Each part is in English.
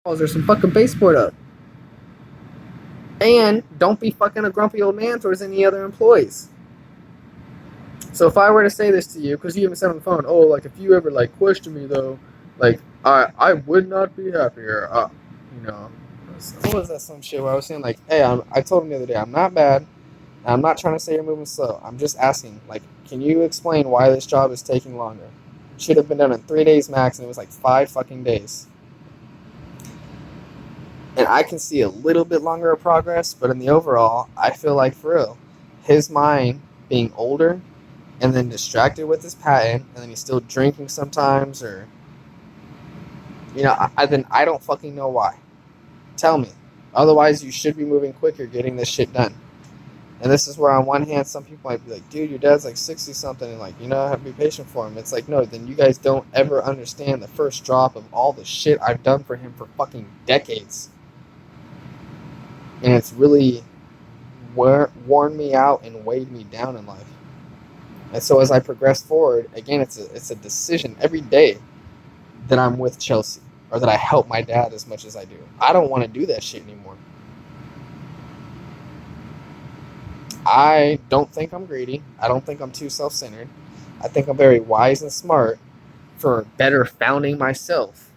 or some fucking baseboard up. And don't be fucking a grumpy old man towards any other employees. So if I were to say this to you, because you even said on the phone, oh, like if you ever like question me though, like I would not be happier. You know, what was that some shit where I was saying like, hey, I told him the other day, I'm not bad. I'm not trying to say you're moving slow. I'm just asking, like, can you explain why this job is taking longer? Should have been done in 3 days max, and it was like 5 fucking days. And I can see a little bit longer of progress, but in the overall, I feel like for real, his mind being older and then distracted with his patent, and then he's still drinking sometimes, or then I don't fucking know why. Tell me. Otherwise, you should be moving quicker, getting this shit done. And this is where, on one hand, some people might be like, dude, your dad's like 60 something, and like, I have to be patient for him. It's like, no, then you guys don't ever understand the first drop of all the shit I've done for him for fucking decades. And it's really worn me out and weighed me down in life. And so as I progress forward, again, it's a decision every day that I'm with Chelsea, or that I help my dad as much as I do. I don't want to do that shit anymore. I don't think I'm greedy. I don't think I'm too self-centered. I think I'm very wise and smart for better founding myself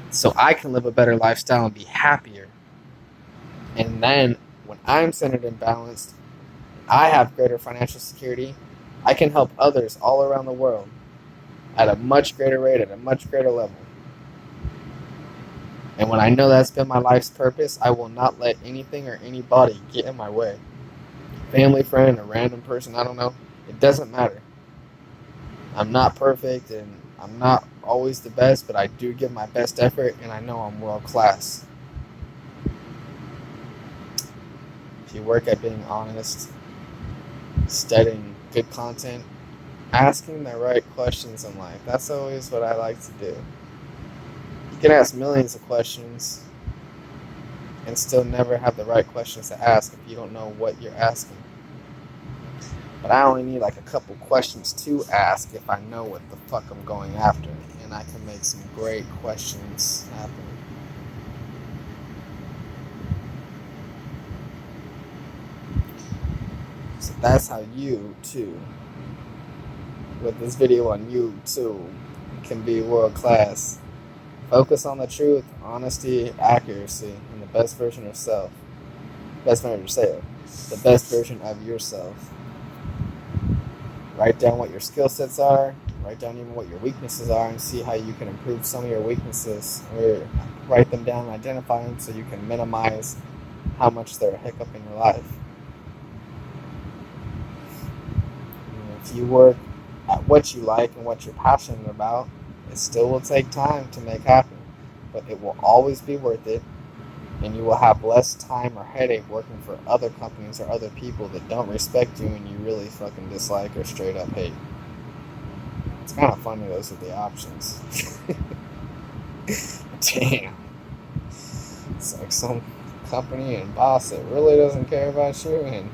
so I can live a better lifestyle and be happier. And then when I'm centered and balanced, I have greater financial security. I can help others all around the world at a much greater rate, at a much greater level. And when I know that's been my life's purpose, I will not let anything or anybody get in my way. Family, friend, a random person, I don't know. It doesn't matter. I'm not perfect, and I'm not always the best, but I do give my best effort, and I know I'm world class. If you work at being honest, studying good content, asking the right questions in life, that's always what I like to do. You can ask millions of questions and still never have the right questions to ask if you don't know what you're asking. But I only need like a couple questions to ask if I know what the fuck I'm going after, and I can make some great questions happen. So that's how you too, with this video on YouTube, can be world class. Focus on the truth, honesty, accuracy, and the best version of yourself. Best version of yourself. The best version of yourself. Write down what your skill sets are. Write down even what your weaknesses are, and see how you can improve some of your weaknesses. Or write them down and identify them so you can minimize how much they're a hiccup in your life. If you work at what you like and what you're passionate about, it still will take time to make happen, but it will always be worth it, and you will have less time or headache working for other companies or other people that don't respect you and you really fucking dislike or straight up hate. It's kind of funny those are the options. Damn. It's like some company and boss that really doesn't care about you and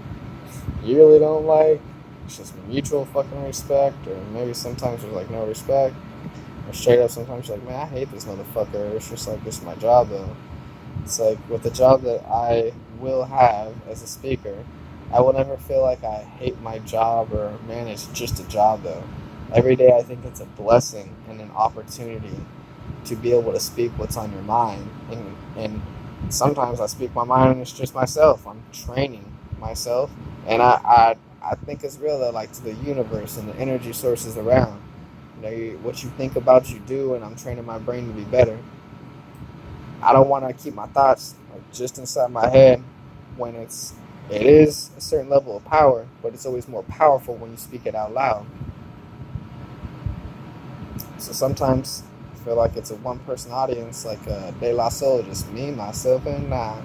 you really don't like. It's just mutual fucking respect, or maybe sometimes there's like no respect. Or straight up, sometimes you're like, man, I hate this motherfucker. It's just like, this is my job, though. It's like, with the job that I will have as a speaker, I will never feel like I hate my job or, man, it's just a job, though. Every day I think it's a blessing and an opportunity to be able to speak what's on your mind. And sometimes I speak my mind and it's just myself. I'm training myself. And I think it's real, though, like to the universe and the energy sources around. What you think about, you do, and I'm training my brain to be better. I don't want to keep my thoughts like just inside my head when it is a certain level of power, but it's always more powerful when you speak it out loud. So sometimes I feel like it's a one-person audience, like De La Soul, just me, myself, and I.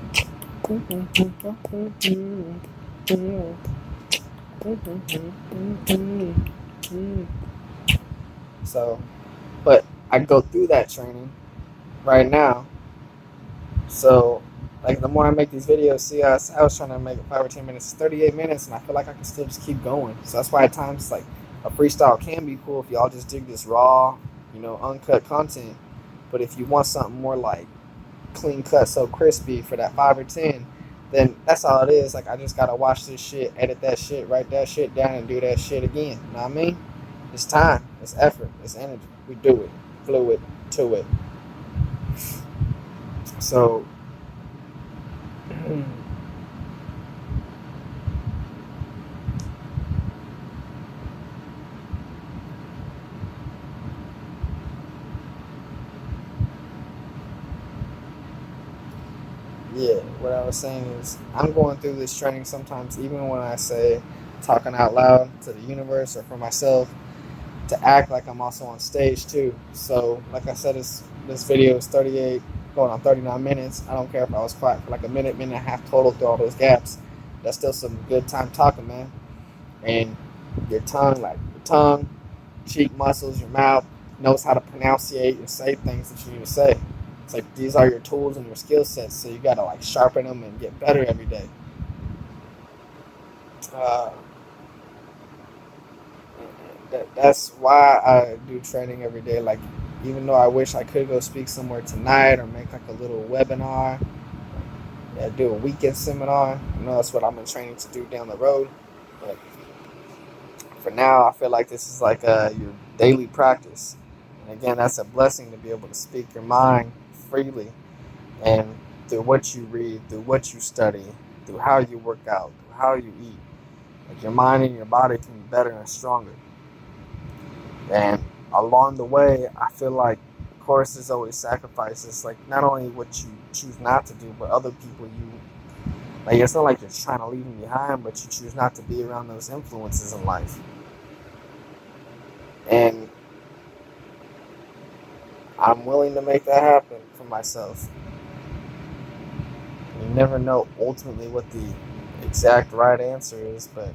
So, but I go through that training right now. So, like, the more I make these videos, see, I was trying to make it 5 or 10 minutes, 38 minutes, and I feel like I can still just keep going. So that's why at times, like, a freestyle can be cool if y'all just dig this raw, uncut content. But if you want something more like clean cut, so crispy for that 5 or 10, then that's all it is. Like, I just gotta watch this shit, edit that shit, write that shit down, and do that shit again. You know what I mean? It's time, it's effort, it's energy. We do it, fluid to it. So, yeah, what I was saying is, I'm going through this training sometimes, even when I say talking out loud to the universe or for myself, to act like I'm also on stage too. So, like I said, this video is 38, going on 39 minutes. I don't care if I was quiet for like a minute, minute and a half total through all those gaps. That's still some good time talking, man. And your tongue, like your tongue, cheek muscles, your mouth knows how to pronunciate and say things that you need to say. It's like these are your tools and your skill sets, so you gotta like sharpen them and get better every day. Uh, that's why I do training every day. Like, even though I wish I could go speak somewhere tonight or make like a little webinar, yeah, do a weekend seminar. I know that's what I'm in training to do down the road. But for now, I feel like this is like your daily practice. And again, that's a blessing to be able to speak your mind freely and through what you read, through what you study, through how you work out, through how you eat. Like, your mind and your body can be better and stronger. And along the way, I feel like, of course, there's always sacrifices. Like, not only what you choose not to do, but other people you, like, it's not like you're trying to leave them behind, but you choose not to be around those influences in life. And I'm willing to make that happen for myself. You never know ultimately what the exact right answer is, but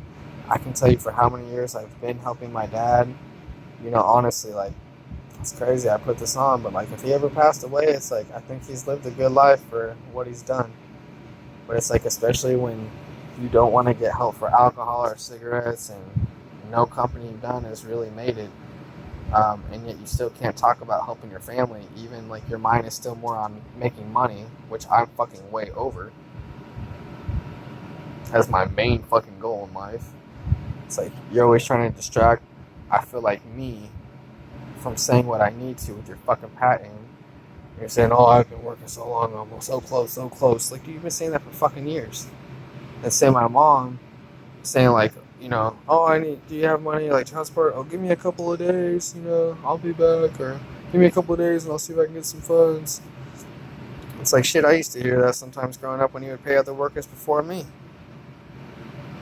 I can tell you for how many years I've been helping my dad. Honestly, like, it's crazy I put this on, but like, if he ever passed away, it's like, I think he's lived a good life for what he's done. But it's like, especially when you don't want to get help for alcohol or cigarettes, and no company you've done has really made it, and yet you still can't talk about helping your family. Even like, your mind is still more on making money, which I'm fucking way over as my main fucking goal in life. It's like, you're always trying to distract, I feel like, me from saying what I need to with your fucking patent. You're saying, oh, I've been working so long, I'm so close, so close. Like, you've been saying that for fucking years. And say my mom saying, like, oh, do you have money, like child support? Oh, give me a couple of days, I'll be back. Or give me a couple of days and I'll see if I can get some funds. It's like, shit, I used to hear that sometimes growing up when he would pay other workers before me.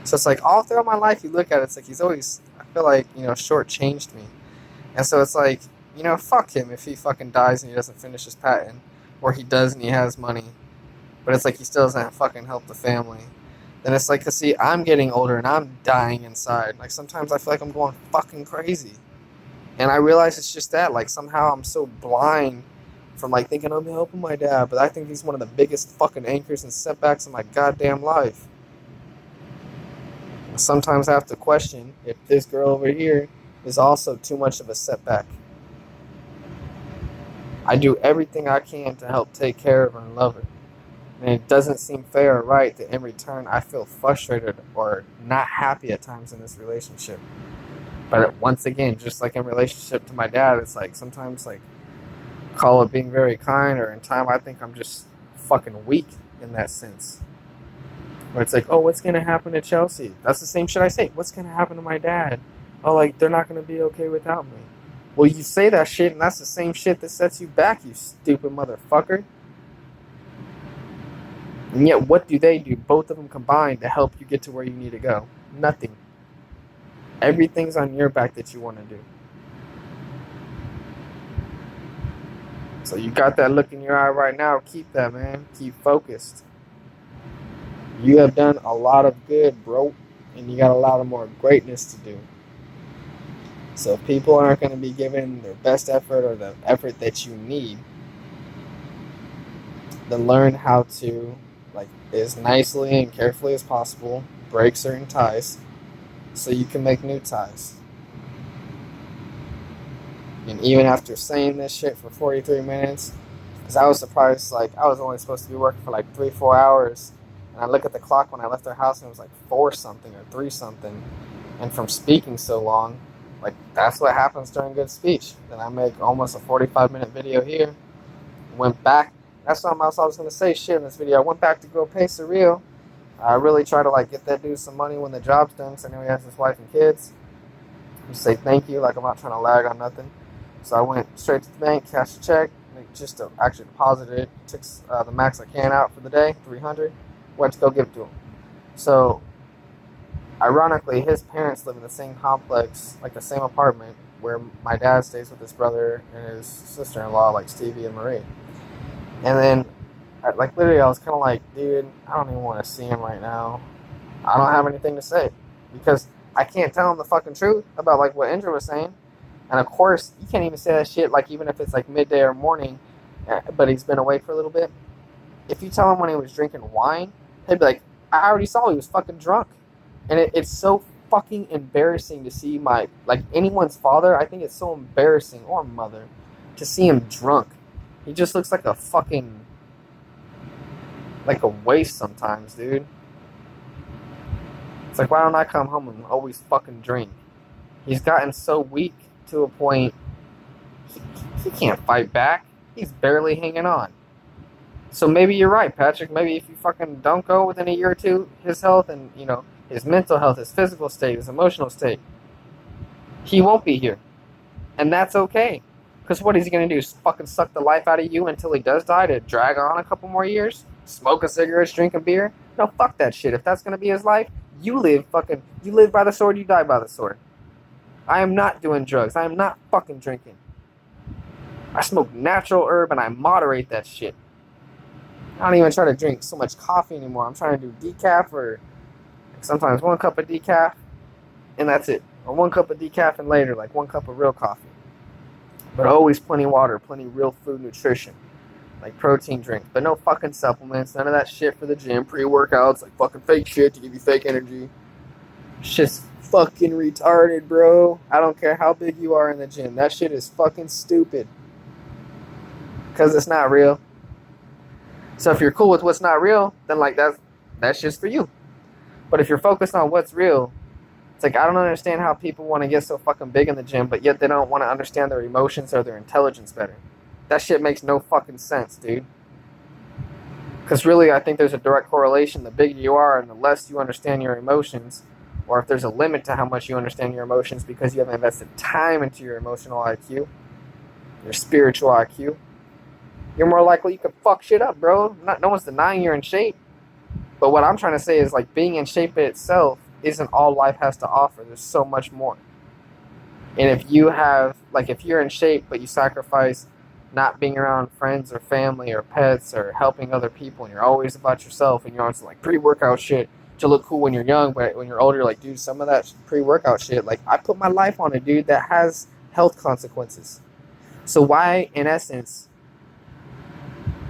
So it's like, all throughout my life, you look at it, it's like he's always, I feel like, shortchanged me. And so it's like, fuck him if he fucking dies and he doesn't finish his patent. Or he does and he has money, but it's like he still doesn't fucking help the family. Then it's like, cause see, I'm getting older and I'm dying inside. Like, sometimes I feel like I'm going fucking crazy. And I realize it's just that, like, somehow I'm so blind from like thinking I'm helping my dad, but I think he's one of the biggest fucking anchors and setbacks in my goddamn life. Sometimes I have to question if this girl over here is also too much of a setback. I do everything I can to help take care of her and love her. And it doesn't seem fair or right that in return I feel frustrated or not happy at times in this relationship. But once again, just like in relationship to my dad, it's like sometimes, like, call it being very kind, or in time I think I'm just fucking weak in that sense. Where it's like, oh, what's going to happen to Chelsea? That's the same shit I say. What's going to happen to my dad? Oh, like, they're not going to be okay without me. Well, you say that shit, and that's the same shit that sets you back, you stupid motherfucker. And yet, what do they do? Both of them combined to help you get to where you need to go. Nothing. Everything's on your back that you want to do. So you got that look in your eye right now. Keep that, man. Keep focused. You have done a lot of good, bro, and you got a lot of more greatness to do. So if people aren't going to be giving their best effort or the effort that you need, then learn how to, like, as nicely and carefully as possible, break certain ties so you can make new ties. And even after saying this shit for 43 minutes, Because I was surprised, like, I was only supposed to be working for like 3, 4 hours. And I look at the clock when I left their house and it was like 4 something or 3 something. And from speaking so long, like, that's what happens during good speech. Then I make almost a 45-minute video here. Went back. That's something else I was going to say shit in this video. I went back to go pay Surreal. I really try to, like, get that dude some money when the job's done, because I know he has his wife and kids. Just say thank you, like I'm not trying to lag on nothing. So I went straight to the bank, cashed a check, just to actually deposit it. Took the max I can out for the day, 300. Went to go give it to him. So, ironically, his parents live in the same complex, like the same apartment, where my dad stays with his brother and his sister-in-law, like Stevie and Marie. And then, like, literally, I was kind of like, dude, I don't even want to see him right now. I don't have anything to say. Because I can't tell him the fucking truth about, like, what Indra was saying. And, of course, you can't even say that shit, like, even if it's, like, midday or morning, but he's been awake for a little bit. If you tell him when he was drinking wine, he'd be like, I already saw he was fucking drunk. And it's so fucking embarrassing to see like, anyone's father. I think it's so embarrassing, or mother, to see him drunk. He just looks like a fucking, like a waste sometimes, dude. It's like, why don't I come home and always fucking drink? He's gotten so weak to a point, he can't fight back. He's barely hanging on. So maybe you're right, Patrick. Maybe if you fucking don't go within a year or two, his health and, his mental health, his physical state, his emotional state, he won't be here. And that's okay. Because what is he going to do? Fucking suck the life out of you until he does die to drag on a couple more years? Smoke a cigarette, drink a beer? No, fuck that shit. If that's going to be his life, you live by the sword, you die by the sword. I am not doing drugs. I am not fucking drinking. I smoke natural herb and I moderate that shit. I don't even try to drink so much coffee anymore. I'm trying to do decaf, or sometimes 1 cup of decaf, and that's it. Or 1 cup of decaf and later, like 1 cup of real coffee. But always plenty of water, plenty of real food, nutrition, like protein drinks. But no fucking supplements, none of that shit for the gym, pre-workouts, like fucking fake shit to give you fake energy. Shit's fucking retarded, bro. I don't care how big you are in the gym. That shit is fucking stupid. Because it's not real. So if you're cool with what's not real, then like that's just for you. But if you're focused on what's real, it's like, I don't understand how people want to get so fucking big in the gym, but yet they don't want to understand their emotions or their intelligence better. That shit makes no fucking sense, dude. Because really, I think there's a direct correlation. The bigger you are and the less you understand your emotions, or if there's a limit to how much you understand your emotions because you haven't invested time into your emotional IQ, your spiritual IQ, you're more likely you could fuck shit up, bro. No one's denying you're in shape. But what I'm trying to say is, like, being in shape itself isn't all life has to offer. There's so much more. And if you're in shape, but you sacrifice not being around friends or family or pets or helping other people, and you're always about yourself, and you're on some, like, pre-workout shit to look cool when you're young, but when you're older, like, dude, some of that pre-workout shit, like, I put my life on it, dude, that has health consequences. So why, in essence,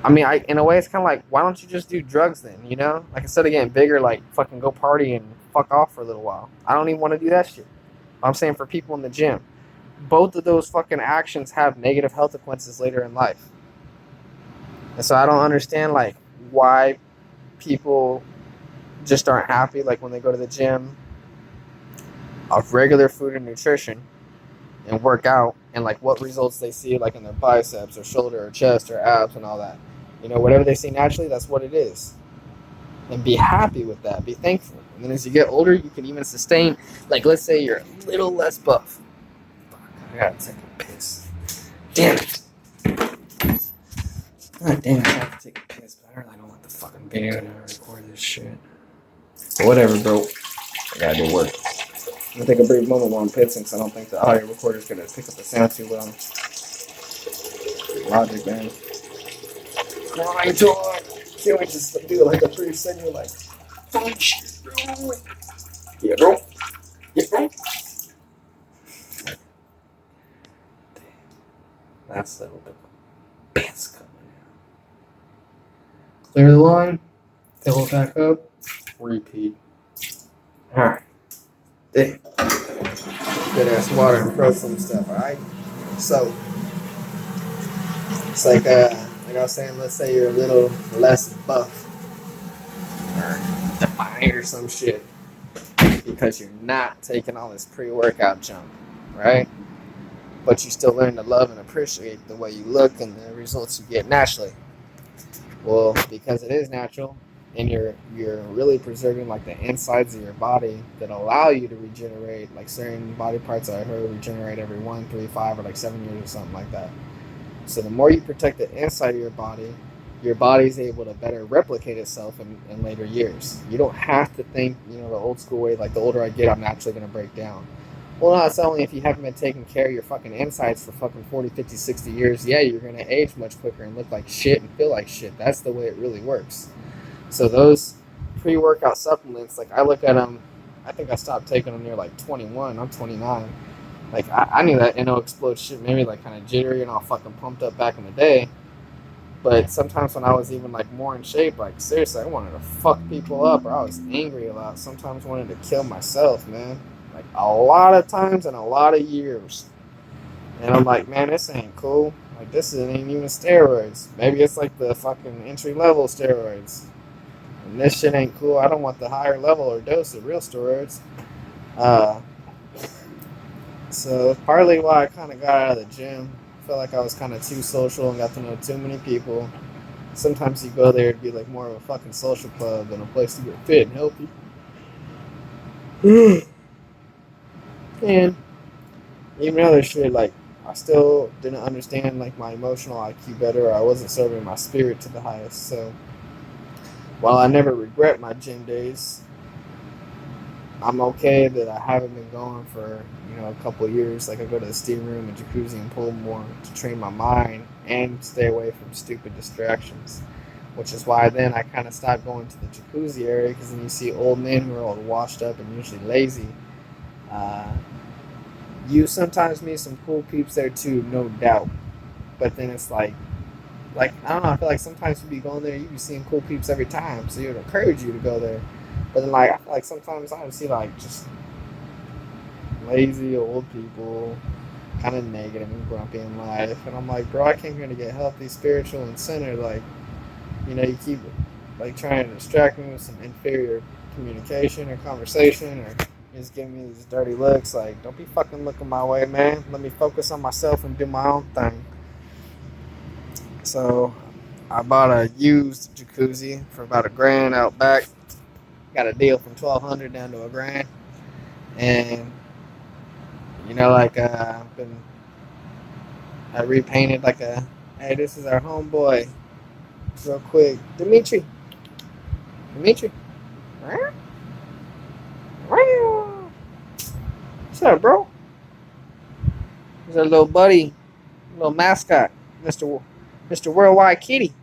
in a way, it's kind of like, why don't you just do drugs then, Like, instead of getting bigger, like, fucking go party and fuck off for a little while. I don't even want to do that shit. I'm saying for people in the gym, both of those fucking actions have negative health consequences later in life. And so I don't understand, like, why people just aren't happy, like, when they go to the gym off regular food and nutrition and work out, and, like, what results they see, like, in their biceps or shoulder or chest or abs and all that. Whatever they see naturally, that's what it is. And be happy with that. Be thankful. And then as you get older, you can even sustain, like, let's say you're a little less buff. Fuck, I gotta take a piss. Damn it. God damn it, I have to take a piss, but I really don't want the fucking video to record this shit. But whatever, bro. I gotta do work. I'm gonna take a brief moment while I'm pissing, because I don't think the audio recorder's gonna pick up the sound too well. Logic, man. Grind on! Can't wait to do like a pretty signal, like, fuck shit, bro. Yeah, bro. Yeah, bro. That's a little bit of piss coming out. Clear the line. Fill it back up. Repeat. Alright. Damn. Good ass water and protein stuff, alright? So, it's like, I I was saying, let's say you're a little less buff or defined or some shit because you're not taking all this pre-workout junk, right? But you still learn to love and appreciate the way you look and the results you get naturally. Well, because it is natural, and you're really preserving like the insides of your body that allow you to regenerate. Like certain body parts I heard regenerate every 1, 3, 5, or like 7 years or something like that. So the more you protect the inside of your body's able to better replicate itself in later years. You don't have to think, the old school way, like the older I get, I'm naturally going to break down. Well, no, it's only if you haven't been taking care of your fucking insides for fucking 40, 50, 60 years, yeah, you're going to age much quicker and look like shit and feel like shit. That's the way it really works. So those pre-workout supplements, like I look at them, I think I stopped taking them near like 21. I'm 29. Like I knew that NO Explode shit made me like kind of jittery and all fucking pumped up back in the day. But sometimes when I was even like more in shape, like seriously, I wanted to fuck people up, or I was angry a lot. Sometimes wanted to kill myself, man. Like a lot of times and a lot of years. And I'm like, man, this ain't cool. Like this ain't even steroids. Maybe it's like the fucking entry level steroids. And this shit ain't cool. I don't want the higher level or dose of real steroids. So partly why I kind of got out of the gym. I felt like I was kind of too social and got to know too many people. Sometimes you go there to be like more of a fucking social club than a place to get fit and healthy. And even other shit, like I still didn't understand like my emotional IQ better. Or I wasn't serving my spirit to the highest. So while I never regret my gym days, I'm okay that I haven't been going for a couple of years. Like I go to the steam room and jacuzzi and pool more to train my mind and stay away from stupid distractions. Which is why then I kind of stopped going to the jacuzzi area, because then you see old men who are all washed up and usually lazy. You sometimes meet some cool peeps there too, no doubt. But then it's like I don't know. I feel like sometimes you be going there, you be seeing cool peeps every time, so it would encourage you to go there. But then I feel like sometimes I would see just lazy old people, kind of negative and grumpy in life, and I'm like, bro, I came here to get healthy, spiritual, and centered. You keep trying to distract me with some inferior communication or conversation, or just giving me these dirty looks. Like, don't be fucking looking my way, man. Let me focus on myself and do my own thing. So I bought a used jacuzzi for about $1,000 out back. Got a deal from $1,200 down to $1,000, and I repainted hey, this is our homeboy, real quick, Dimitri. What's up, bro? He's our little buddy, little mascot, Mr. Worldwide Kitty.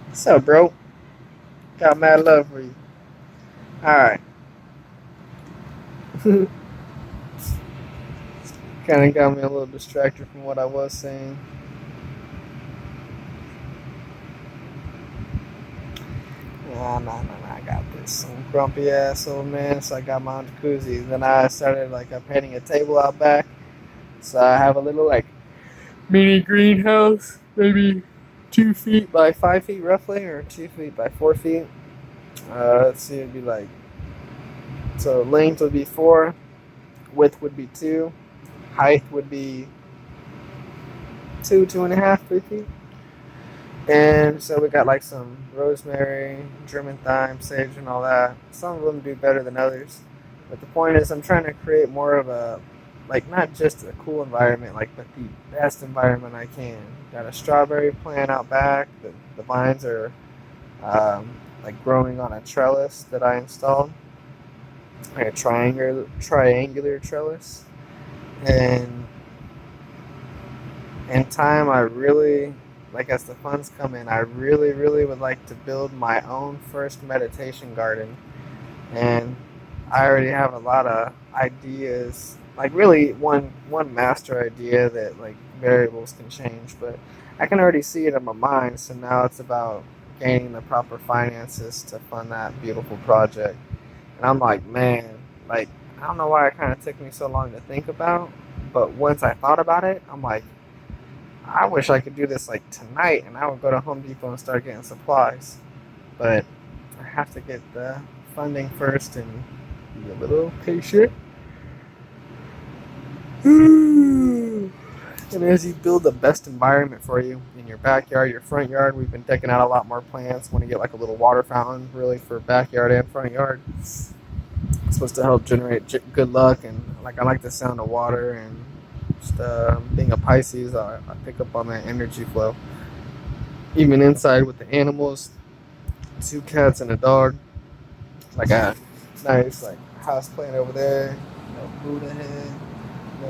What's up, bro? Got mad love for you. Alright. Kind of got me a little distracted from what I was saying. Nah, I got this. Some grumpy asshole, man. So I got my own jacuzzi. Then I started painting a table out back. So I have a little mini greenhouse, maybe 2 feet by 5 feet roughly, or 2 feet by 4 feet. Let's see, it'd be so length would be 4, width would be 2, height would be 2.5, 3 feet. And so we got some rosemary, German thyme, sage, and all that. Some of them do better than others. But the point is, I'm trying to create more of a, not just a cool environment, but the best environment I can. Got a strawberry plant out back. The vines are growing on a trellis that I installed. A triangular trellis. And in time, I really, as the funds come in, I really, really would like to build my own first meditation garden. And I already have a lot of ideas, really one master idea that variables can change, but I can already see it in my mind. So now it's about gaining the proper finances to fund that beautiful project. And I'm like, man, I don't know why it kind of took me so long to think about, but once I thought about it, I'm like, I wish I could do this like tonight, and I would go to Home Depot and start getting supplies. But I have to get the funding first and be a little patient. And as you build the best environment for you in your backyard, your front yard, we've been taking out a lot more plants. Want to get like a little water fountain, really, for backyard and front yard. It's supposed to help generate good luck, and like I like the sound of water, and just being a Pisces, I pick up on that energy flow. Even inside with the animals, 2 cats and a dog, like a nice like house plant over there, Buddha head.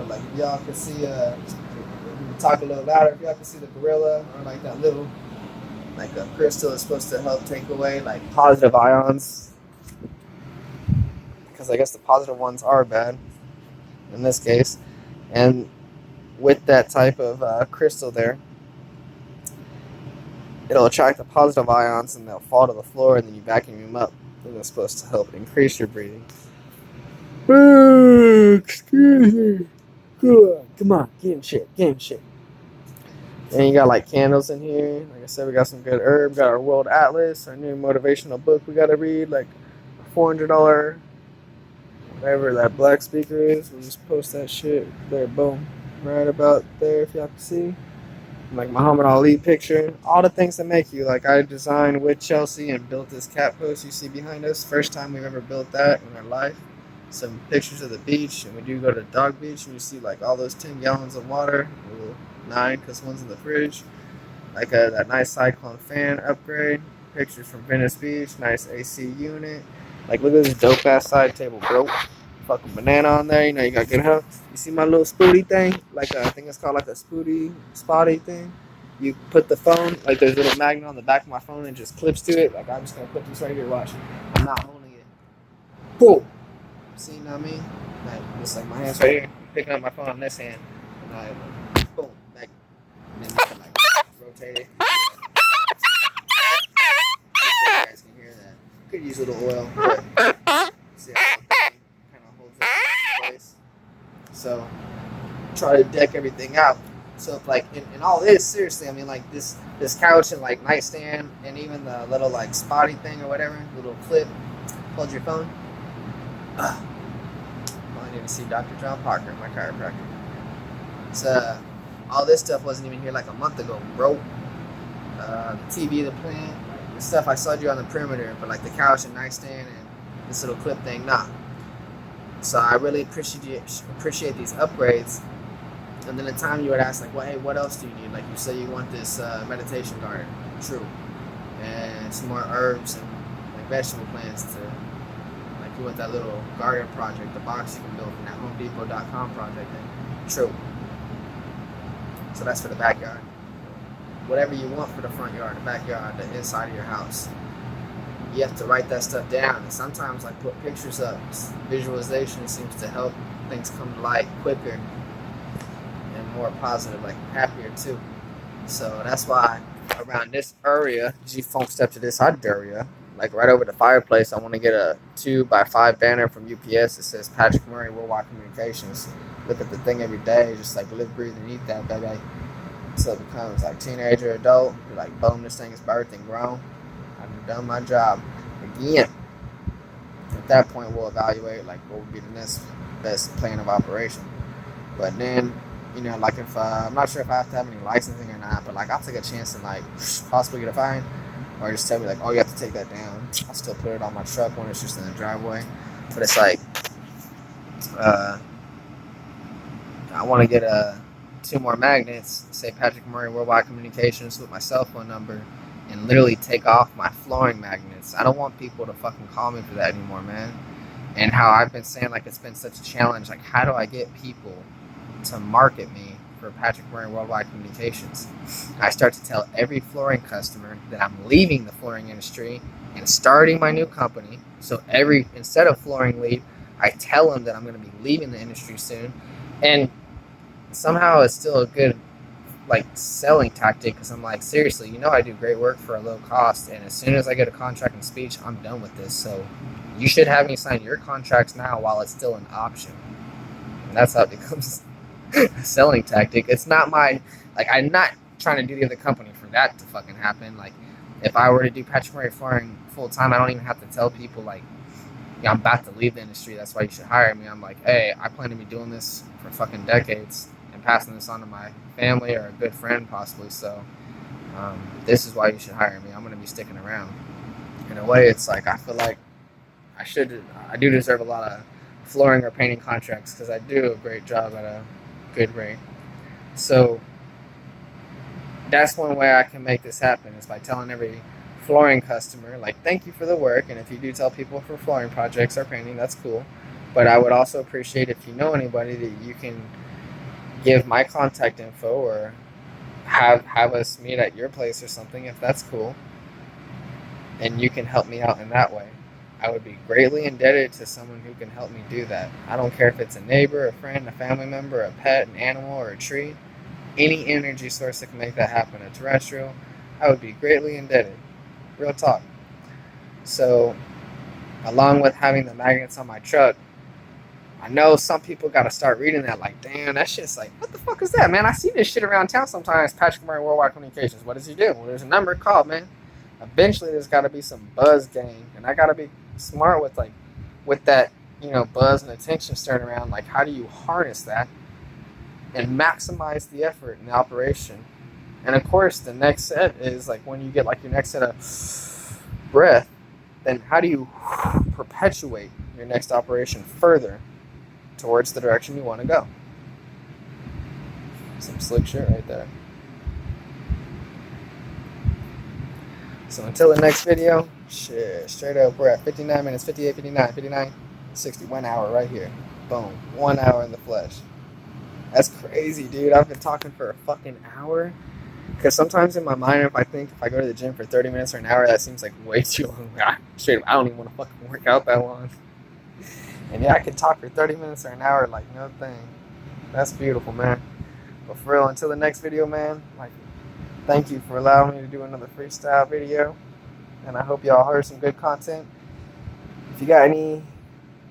Like if y'all can see, talk a little louder. If y'all can see the gorilla, or like that little, like a crystal is supposed to help take away like positive ions, because I guess the positive ones are bad in this case. And with that type of crystal there, it'll attract the positive ions, and they'll fall to the floor, and then you vacuum them up. And it's supposed to help increase your breathing. Excuse me. Good. Come on, game shit. And you got like candles in here. Like I said, we got some good herbs. Got our World Atlas, our new motivational book we gotta read. Like $400, whatever that black speaker is. We'll just post that shit there. Boom, right about there. If y'all can see, like Muhammad Ali picture. All the things that make you. Like I designed with Chelsea and built this cat post you see behind us. First time we've ever built that in our life. Some pictures of the beach, and we do go to Dog Beach, and you see like all those 10 gallons of water. 9 because one's in the fridge. Like that nice Cyclone fan upgrade. Pictures from Venice Beach. Nice AC unit. Like look at this dope ass side table, bro. Fucking banana on there. You know you got good health. You see my little spooty thing? Like I think it's called like a spotty thing. You put the phone, like there's a little magnet on the back of my phone and just clips to it. Like I'm just gonna put this right here. Watch. I'm not holding it. Boom. See what I mean? Like just like my hands right here. Picking up my phone on this hand. And I boom. Like, and then you can like rotate it. You guys can hear that. Could use a little oil, but see how the thing kind of holds it in place. So try to deck everything out. So if like in all this, seriously, I mean like this couch and like nightstand and even the little like spotty thing or whatever, little clip, hold your phone. Well, I need to see Dr. John Parker, my chiropractor. So all this stuff wasn't even here like a month ago, bro. The TV, the plant, the stuff I showed you on the perimeter, but like the couch and nightstand and this little clip thing, nah. So I really appreciate these upgrades. And then the time you would ask like, well, hey, what else do you need? Like you say you want this meditation garden, true, and some more herbs and like vegetable plants to, like you want that little garden project, the box you can build from that HomeDepot.com project, and true. So that's for the backyard. Whatever you want for the front yard, the backyard, the inside of your house. You have to write that stuff down. And sometimes like put pictures up. Visualization seems to help things come to light quicker and more positive, like happier too. So that's why around this area, G-Funk step to this hot area, like right over the fireplace, I want to get a 2x5 banner from UPS that says Patrick Murray Worldwide Communications. Look at the thing every day, just like live, breathe, and eat that, baby. So it becomes like teenager, adult, you're like, boom, this thing is birthed and grown. I've done my job. Again, at that point, we'll evaluate like what would be the next best plan of operation. But then, you know, like if I'm not sure if I have to have any licensing or not, but like I'll take a chance and like possibly get a fine, or just tell me like, oh, you have to take that down. I'll still put it on my truck when it's just in the driveway. But it's like, I want to get 2 more magnets, say Patrick Murray Worldwide Communications with my cell phone number, and literally take off my flooring magnets. I don't want people to fucking call me for that anymore, man. And how I've been saying like it's been such a challenge, like how do I get people to market me for Patrick Murray Worldwide Communications? I start to tell every flooring customer that I'm leaving the flooring industry and starting my new company. So instead of flooring lead, I tell them that I'm going to be leaving the industry soon. And somehow it's still a good like selling tactic, because I'm like, seriously, you know, I do great work for a low cost, and as soon as I get a contract in speech, I'm done with this. So you should have me sign your contracts now while it's still an option. And that's how it becomes a selling tactic. It's not my Like, I'm not trying to do the other company for that to fucking happen. Like, if I were to do Patrick Murray Flooring full time, I don't even have to tell people, like, yeah, I'm about to leave the industry, that's why you should hire me. I'm like, hey, I plan to be doing this for fucking decades and passing this on to my family or a good friend possibly. So this is why you should hire me. I'm going to be sticking around. In a way, it's like I feel like I do deserve a lot of flooring or painting contracts because I do a great job at a good rate. So that's one way I can make this happen is by telling every flooring customer, like, thank you for the work, and if you do tell people for flooring projects or painting, that's cool. But I would also appreciate if you know anybody that you can give my contact info or have us meet at your place or something, if that's cool, and you can help me out in that way. I would be greatly indebted to someone who can help me do that. I don't care if it's a neighbor, a friend, a family member, a pet, an animal, or a tree. Any energy source that can make that happen, a terrestrial, I would be greatly indebted. Real talk. So, along with having the magnets on my truck, I know some people got to start reading that like, damn, that shit's like, what the fuck is that, man? I see this shit around town sometimes. Patrick Murray Worldwide Communications. What does he do? Well, there's a number called, man. Eventually, there's got to be some buzz gain, and I got to be smart with that, buzz and attention stirring around. Like, how do you harness that and maximize the effort in the operation? And of course, the next set is like when you get like your next set of breath, then how do you perpetuate your next operation further towards the direction you want to go? Some slick shit right there. So until the next video, shit, straight up, we're at 59 minutes, 58, 59, 59, 60, 1 hour right here. Boom, 1 hour in the flesh. That's crazy, dude. I've been talking for a fucking hour. Because sometimes in my mind, if I go to the gym for 30 minutes or an hour, that seems like way too long. Straight up, I don't even want to fucking work out that long. And yeah, I could talk for 30 minutes or an hour like no thing. That's beautiful, man. But for real, until the next video, man, like, thank you for allowing me to do another freestyle video. And I hope y'all heard some good content. If you got any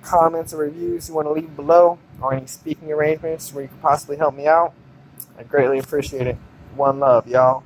comments or reviews you want to leave below, or any speaking arrangements where you could possibly help me out, I greatly appreciate it. One love, y'all.